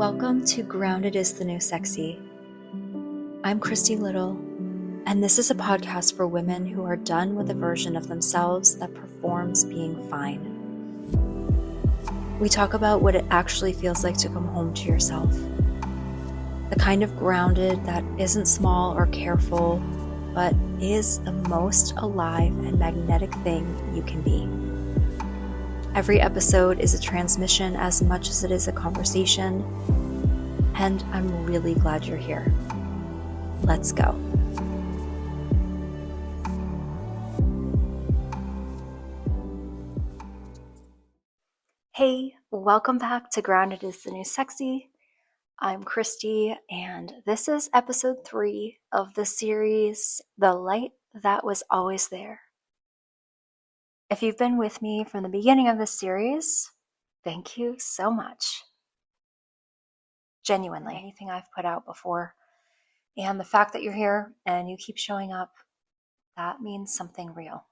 Welcome to Grounded is the New Sexy. I'm Christy Little, and this is a podcast for women who are done with a version of themselves that performs being fine. We talk about what it actually feels like to come home to yourself. The kind of grounded that isn't small or careful, but is the most alive and magnetic thing you can be. Every episode is a transmission as much as it is a conversation, and I'm really glad you're here. Let's go. Hey, welcome back to Grounded is the New Sexy. I'm Christy, and this is episode 3 of the series, The Light That Was Always There. If you've been with me from the beginning of this series, thank you so much. Genuinely, anything I've put out before. And the fact that you're here and you keep showing up, that means something real.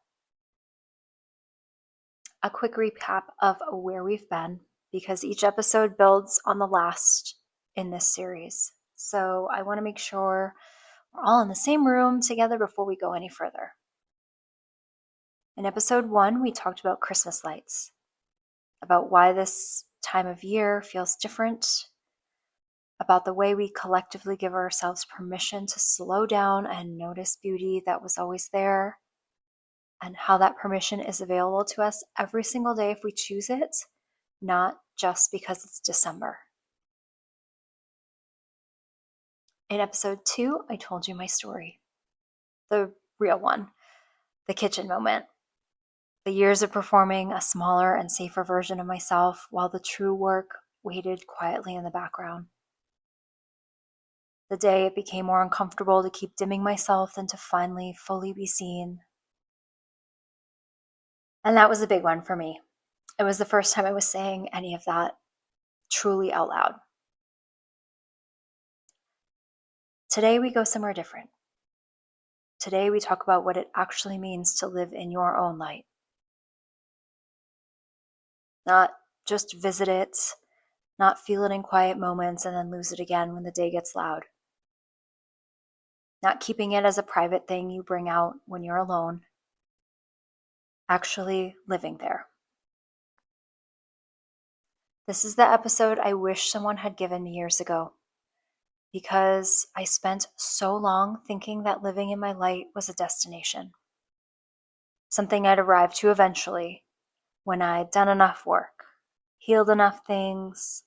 A quick recap of where we've been, because each episode builds on the last in this series. So I want to make sure we're all in the same room together before we go any further. In episode 1, we talked about Christmas lights, about why this time of year feels different, about the way we collectively give ourselves permission to slow down and notice beauty that was always there, and how that permission is available to us every single day if we choose it, not just because it's December. In episode 2, I told you my story, the real one, the kitchen moment. The years of performing a smaller and safer version of myself while the true work waited quietly in the background. The day it became more uncomfortable to keep dimming myself than to finally fully be seen. And that was a big one for me. It was the first time I was saying any of that truly out loud. Today we go somewhere different. Today we talk about what it actually means to live in your own light. Not just visit it, not feel it in quiet moments and then lose it again when the day gets loud. Not keeping it as a private thing you bring out when you're alone. Actually living there. This is the episode I wish someone had given me years ago, because I spent so long thinking that living in my light was a destination. Something I'd arrive to eventually when I'd done enough work, healed enough things,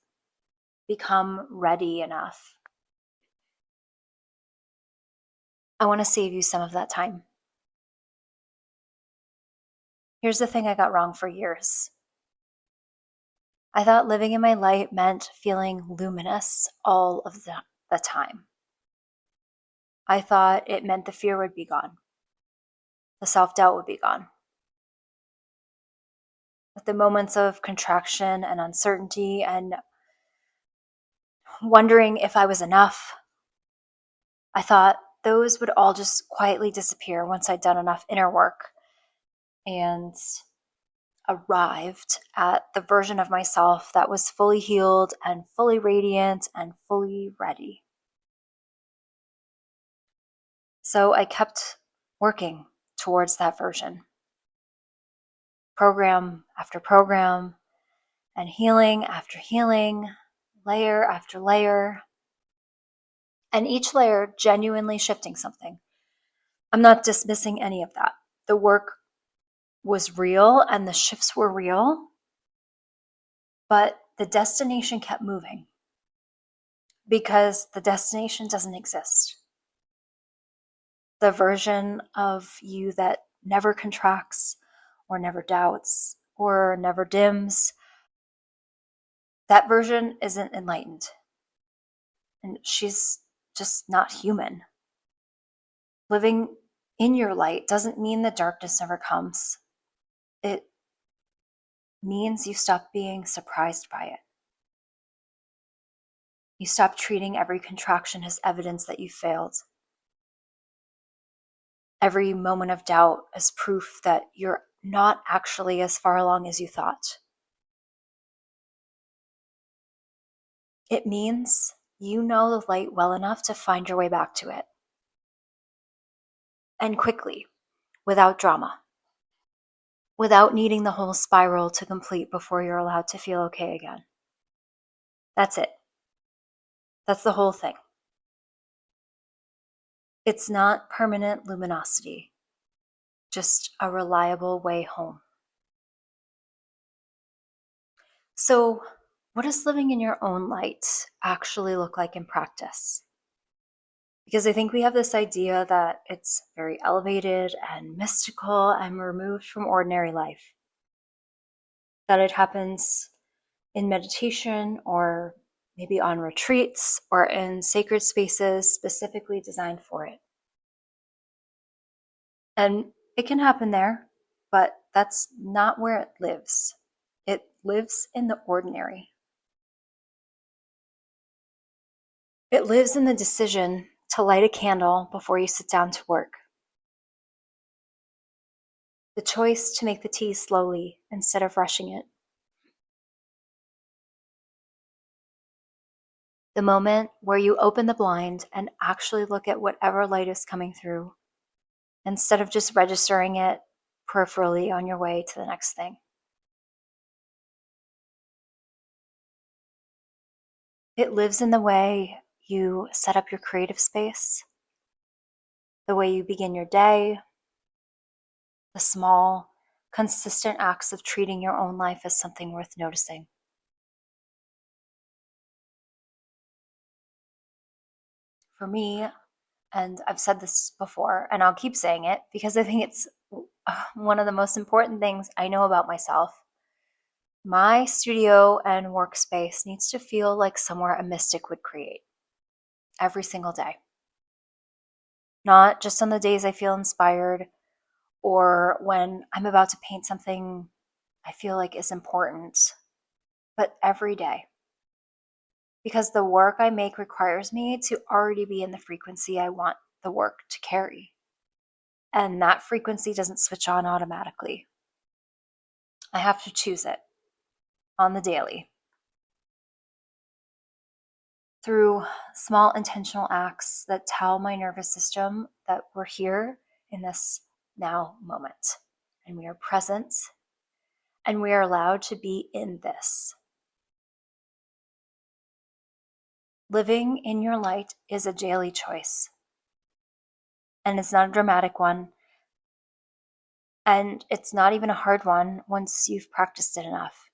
become ready enough. I want to save you some of that time. Here's the thing I got wrong for years. I thought living in my light meant feeling luminous all of the time. I thought it meant the fear would be gone. The self-doubt would be gone. With the moments of contraction and uncertainty and wondering if I was enough, I thought those would all just quietly disappear once I'd done enough inner work and arrived at the version of myself that was fully healed and fully radiant and fully ready. So I kept working towards that version. Program after program, and healing after healing, layer after layer, and each layer genuinely shifting something. I'm not dismissing any of that. The work was real and the shifts were real, but the destination kept moving because the destination doesn't exist. The version of you that never contracts or never doubts or never dims, that version isn't enlightened. And she's just not human. Living in your light doesn't mean the darkness never comes. It means you stop being surprised by it. You stop treating every contraction as evidence that you failed. Every moment of doubt as proof that you're not actually as far along as you thought. It means you know the light well enough to find your way back to it. And quickly, without drama, without needing the whole spiral to complete before you're allowed to feel okay again. That's it. That's the whole thing. It's not permanent luminosity, just a reliable way home. So, what does living in your own light actually look like in practice? Because I think we have this idea that it's very elevated and mystical and removed from ordinary life, that it happens in meditation or maybe on retreats or in sacred spaces specifically designed for it. And it can happen there, but that's not where it lives. It lives in the ordinary. It lives in the decision to light a candle before you sit down to work, the choice to make the tea slowly instead of rushing it, the moment where you open the blind and actually look at whatever light is coming through instead of just registering it peripherally on your way to the next thing. It lives in the way you set up your creative space, the way you begin your day, the small, consistent acts of treating your own life as something worth noticing. For me, and I've said this before, and I'll keep saying it because I think it's one of the most important things I know about myself. My studio and workspace needs to feel like somewhere a mystic would create every single day. Not just on the days I feel inspired or when I'm about to paint something I feel like is important, but every day. Because the work I make requires me to already be in the frequency I want the work to carry. And that frequency doesn't switch on automatically. I have to choose it on the daily through small intentional acts that tell my nervous system that we're here in this now moment and we are present and we are allowed to be in this. Living in your light is a daily choice, and it's not a dramatic one, and it's not even a hard one once you've practiced it enough.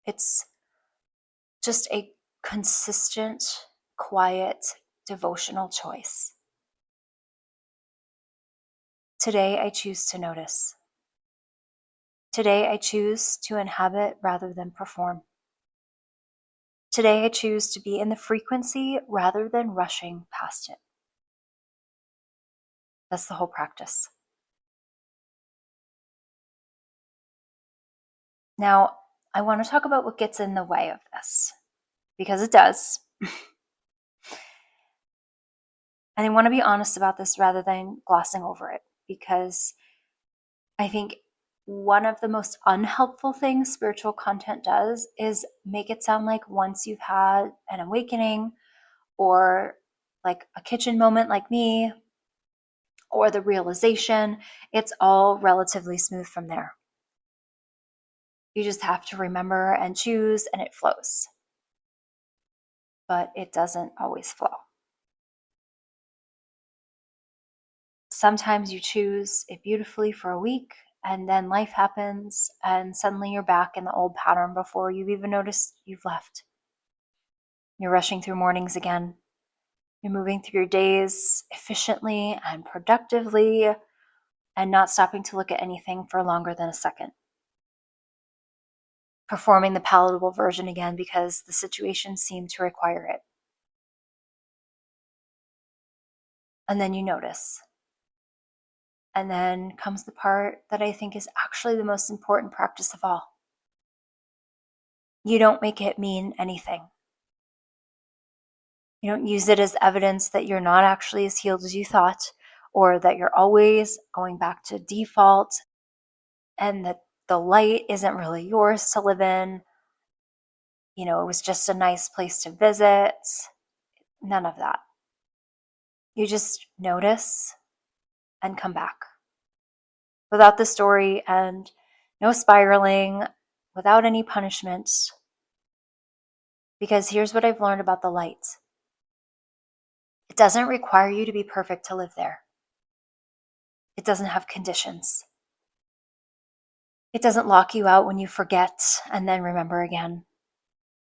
It's just a consistent, quiet, devotional choice. Today, I choose to notice. Today, I choose to inhabit rather than perform. Today, I choose to be in the frequency rather than rushing past it. That's the whole practice. Now, I want to talk about what gets in the way of this, because it does. And I want to be honest about this rather than glossing over it, because I think one of the most unhelpful things spiritual content does is make it sound like once you've had an awakening or like a kitchen moment like me or the realization, it's all relatively smooth from there. You just have to remember and choose and it flows. But it doesn't always flow. Sometimes you choose it beautifully for a week and then life happens and suddenly you're back in the old pattern before you've even noticed you've left. You're rushing through mornings again. You're moving through your days efficiently and productively and not stopping to look at anything for longer than a second. Performing the palatable version again because the situation seemed to require it. And then you notice. And then comes the part that I think is actually the most important practice of all. You don't make it mean anything. You don't use it as evidence that you're not actually as healed as you thought, or that you're always going back to default, and that the light isn't really yours to live in. it was just a nice place to visit. None of that. You just notice and come back without the story and no spiraling, without any punishment. Because here's what I've learned about the light. It doesn't require you to be perfect to live there. It doesn't have conditions. It doesn't lock you out when you forget and then remember again.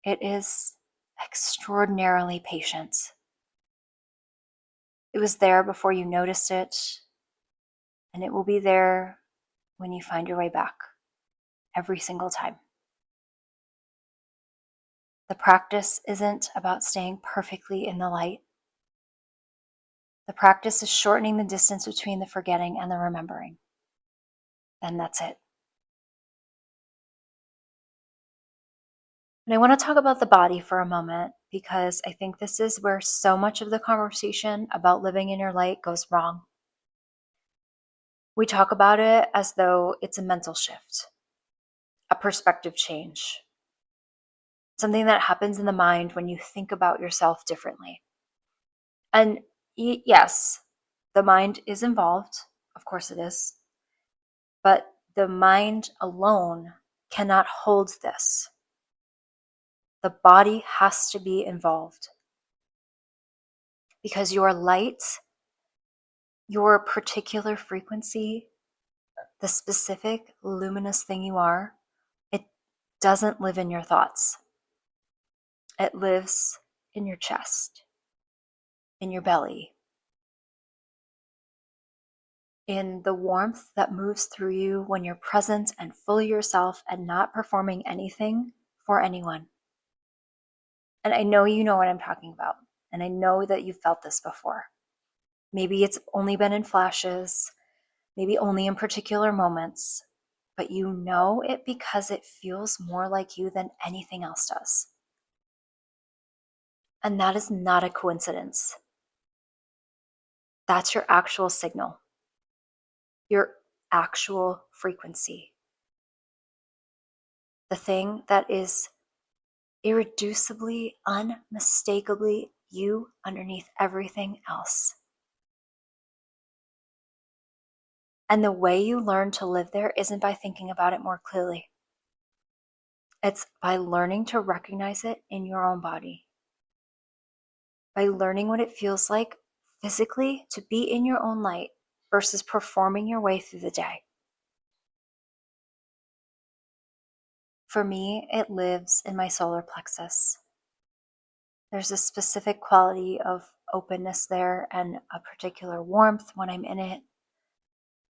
It is extraordinarily patient. It was there before you noticed it, and it will be there when you find your way back every single time. The practice isn't about staying perfectly in the light. The practice is shortening the distance between the forgetting and the remembering. And that's it. And I want to talk about the body for a moment, because I think this is where so much of the conversation about living in your light goes wrong. We talk about it as though it's a mental shift, a perspective change, something that happens in the mind when you think about yourself differently. And yes, the mind is involved. Of course it is. But the mind alone cannot hold this. The body has to be involved. Because your light, your particular frequency, the specific luminous thing you are, it doesn't live in your thoughts. It lives in your chest, in your belly, in the warmth that moves through you when you're present and fully yourself and not performing anything for anyone. And I know you know what I'm talking about. And I know that you've felt this before. Maybe it's only been in flashes, maybe only in particular moments, but you know it because it feels more like you than anything else does. And that is not a coincidence. That's your actual signal, your actual frequency. The thing that is irreducibly, unmistakably you underneath everything else. And the way you learn to live there isn't by thinking about it more clearly. It's by learning to recognize it in your own body. By learning what it feels like physically to be in your own light versus performing your way through the day. For me, it lives in my solar plexus. There's a specific quality of openness there and a particular warmth when I'm in it,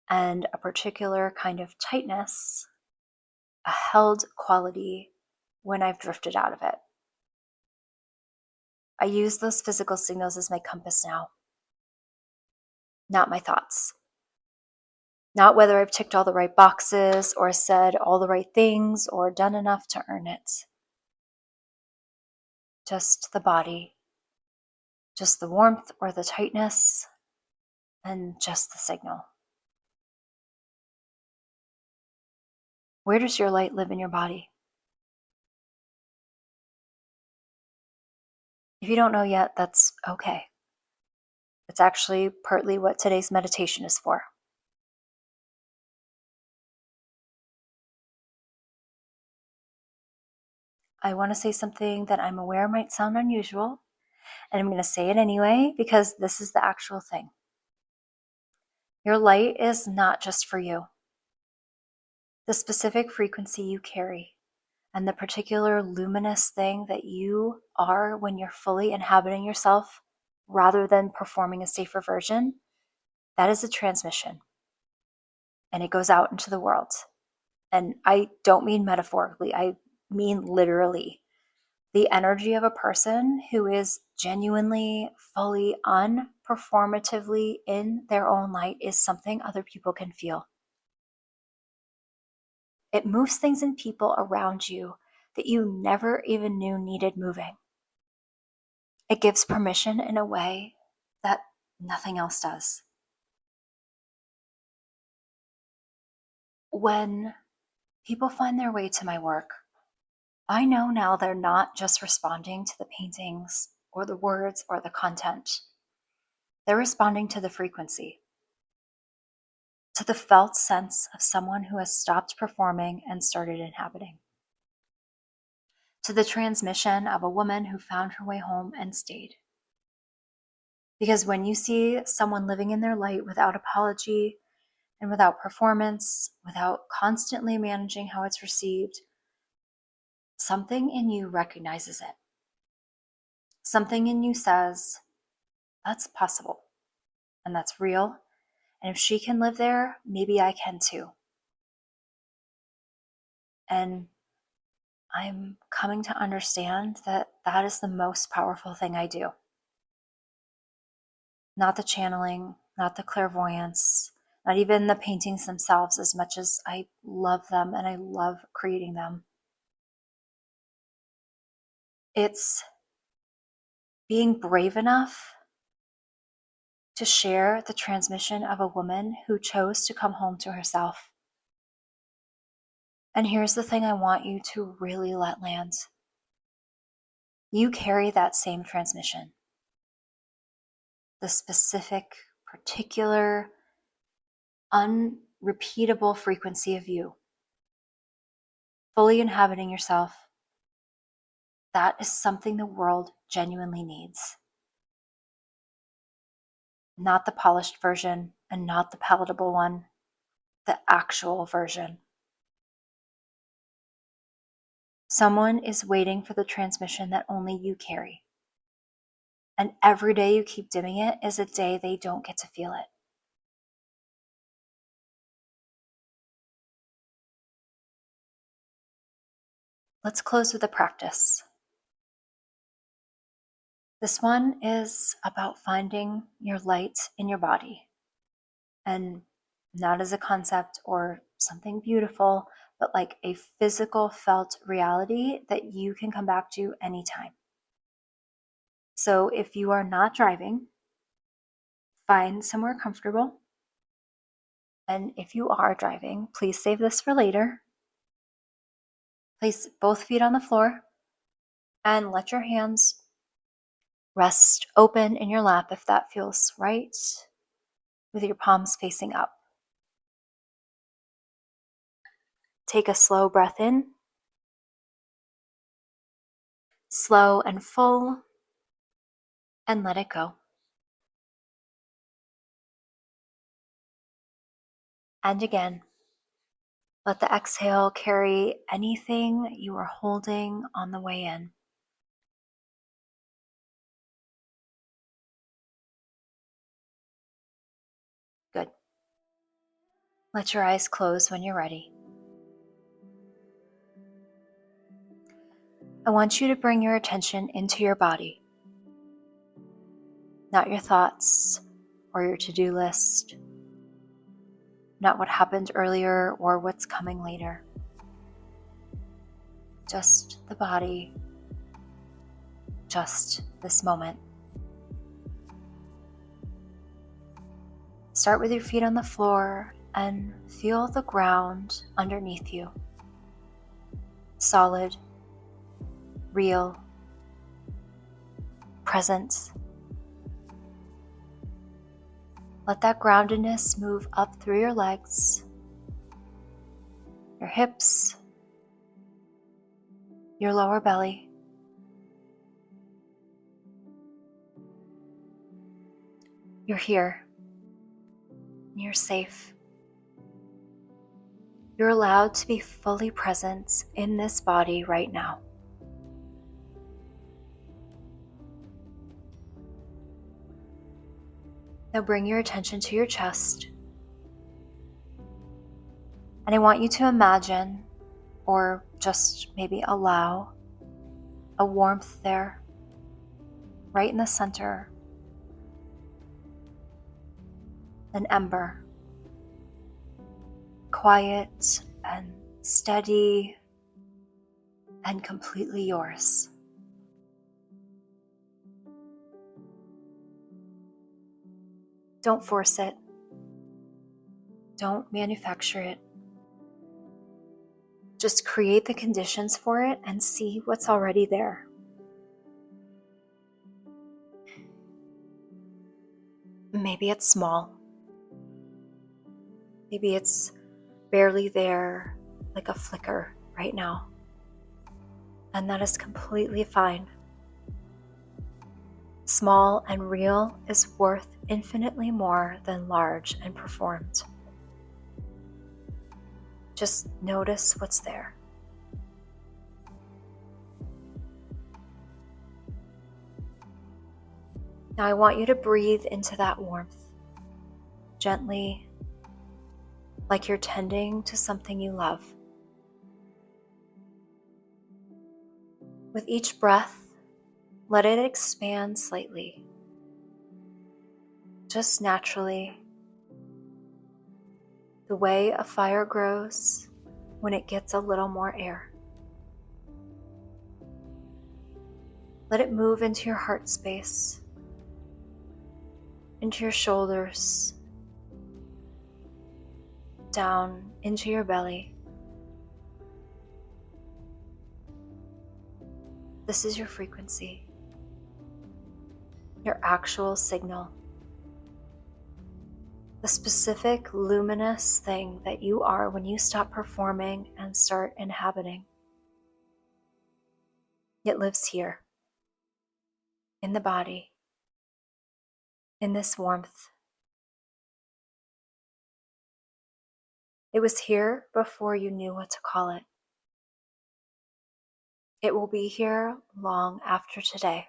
and a particular kind of tightness, a held quality when I've drifted out of it. I use those physical signals as my compass now, not my thoughts. Not whether I've ticked all the right boxes or said all the right things or done enough to earn it. Just the body, just the warmth or the tightness, and just the signal. Where does your light live in your body? If you don't know yet, that's okay. It's actually partly what today's meditation is for. I want to say something that I'm aware might sound unusual, and I'm going to say it anyway because this is the actual thing. Your light is not just for you. The specific frequency you carry and the particular luminous thing that you are when you're fully inhabiting yourself rather than performing a safer version, that is a transmission. And it goes out into the world. And I don't mean metaphorically, I mean literally. The energy of a person who is genuinely, fully, unperformatively in their own light is something other people can feel. It moves things in people around you that you never even knew needed moving. It gives permission in a way that nothing else does. When people find their way to my work, I know now they're not just responding to the paintings or the words or the content. They're responding to the frequency, to the felt sense of someone who has stopped performing and started inhabiting, to the transmission of a woman who found her way home and stayed. Because when you see someone living in their light without apology and without performance, without constantly managing how it's received, something in you recognizes it. Something in you says, that's possible and that's real. And if she can live there, maybe I can too. And I'm coming to understand that that is the most powerful thing I do. Not the channeling, not the clairvoyance, not even the paintings themselves, as much as I love them and I love creating them. It's being brave enough to share the transmission of a woman who chose to come home to herself. And here's the thing I want you to really let land. You carry that same transmission. The specific, particular, unrepeatable frequency of you, fully inhabiting yourself. That is something the world genuinely needs. Not the polished version and not the palatable one, the actual version. Someone is waiting for the transmission that only you carry. And every day you keep dimming it is a day they don't get to feel it. Let's close with a practice. This one is about finding your light in your body. And not as a concept or something beautiful, but like a physical felt reality that you can come back to anytime. So if you are not driving, find somewhere comfortable. And if you are driving, please save this for later. Place both feet on the floor and let your hands rest open in your lap if that feels right, with your palms facing up. Take a slow breath in, slow and full, and let it go. And again, let the exhale carry anything you are holding on the way in. Good. Let your eyes close when you're ready. I want you to bring your attention into your body, not your thoughts or your to-do list, not what happened earlier or what's coming later. Just the body, just this moment. Start with your feet on the floor and feel the ground underneath you. Solid, real, present. Let that groundedness move up through your legs, your hips, your lower belly. You're here. You're safe. You're allowed to be fully present in this body right now. Now bring your attention to your chest. And I want you to imagine, or just maybe allow, a warmth there, right in the center. An ember. Quiet and steady and completely yours. Don't force it. Don't manufacture it. Just create the conditions for it and see what's already there. Maybe it's small. Maybe it's barely there, like a flicker right now. And that is completely fine. Small and real is worth infinitely more than large and performed. Just notice what's there. Now I want you to breathe into that warmth, gently, like you're tending to something you love. With each breath, let it expand slightly, just naturally, the way a fire grows when it gets a little more air. Let it move into your heart space, into your shoulders, down into your belly. This is your frequency, your actual signal, the specific luminous thing that you are when you stop performing and start inhabiting. It lives here, in the body, in this warmth. It was here before you knew what to call it. It will be here long after today.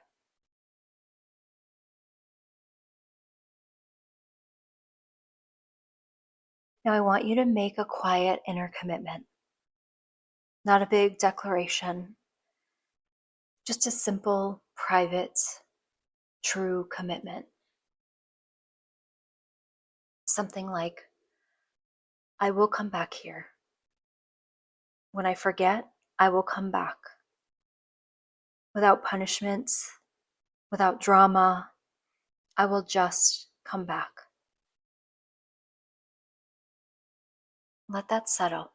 Now I want you to make a quiet inner commitment. Not a big declaration, just a simple, private, true commitment. Something like, I will come back here. When I forget, I will come back. Without punishment, without drama, I will just come back. Let that settle.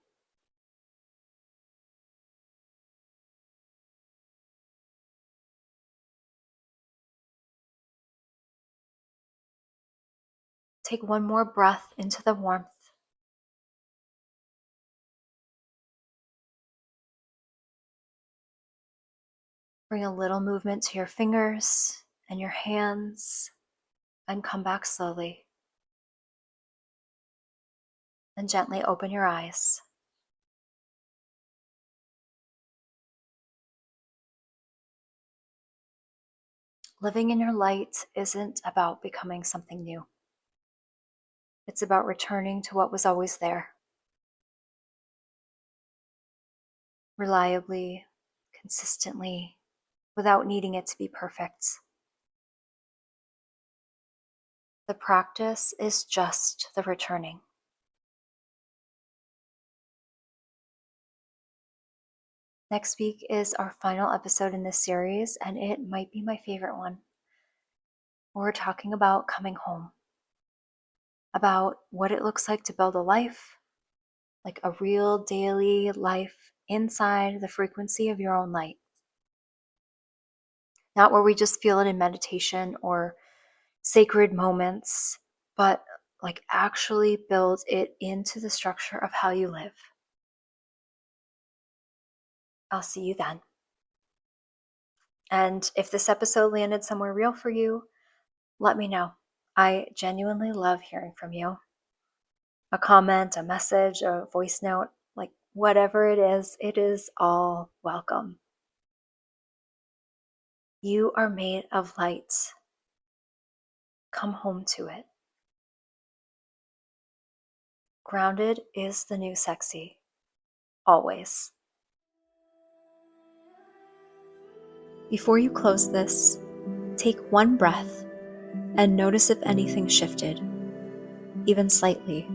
Take one more breath into the warmth. Bring a little movement to your fingers and your hands and come back slowly. And gently open your eyes. Living in your light isn't about becoming something new. It's about returning to what was always there. Reliably, consistently, without needing it to be perfect. The practice is just the returning. Next week is our final episode in this series, and it might be my favorite one. We're talking about coming home, about what it looks like to build a life, like a real daily life inside the frequency of your own light. Not where we just feel it in meditation or sacred moments, but like actually build it into the structure of how you live. I'll see you then. And if this episode landed somewhere real for you, let me know. I genuinely love hearing from you. A comment, a message, a voice note, like whatever it is all welcome. You are made of light. Come home to it. Grounded is the new sexy. Always. Before you close this, take one breath and notice if anything shifted, even slightly.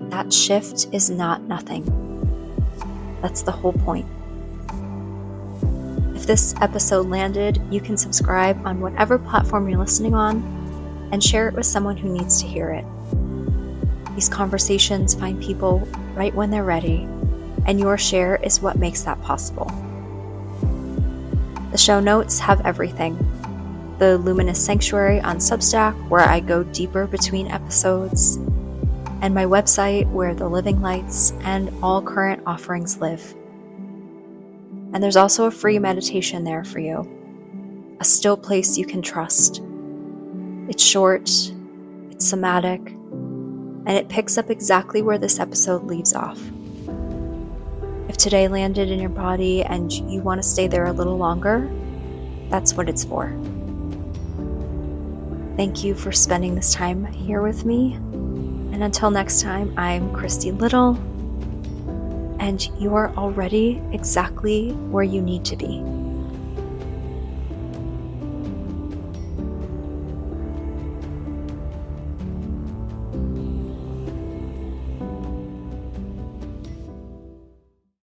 That shift is not nothing. That's the whole point. If this episode landed, you can subscribe on whatever platform you're listening on and share it with someone who needs to hear it. These conversations find people right when they're ready, and your share is what makes that possible. The show notes have everything. The Luminous Sanctuary on Substack, where I go deeper between episodes, and my website where the living lights and all current offerings live. And there's also a free meditation there for you, a still place you can trust. It's short, it's somatic, and it picks up exactly where this episode leaves off. If today landed in your body and you want to stay there a little longer, that's what it's for. Thank you for spending this time here with me. And until next time, I'm Christy Little, and you are already exactly where you need to be.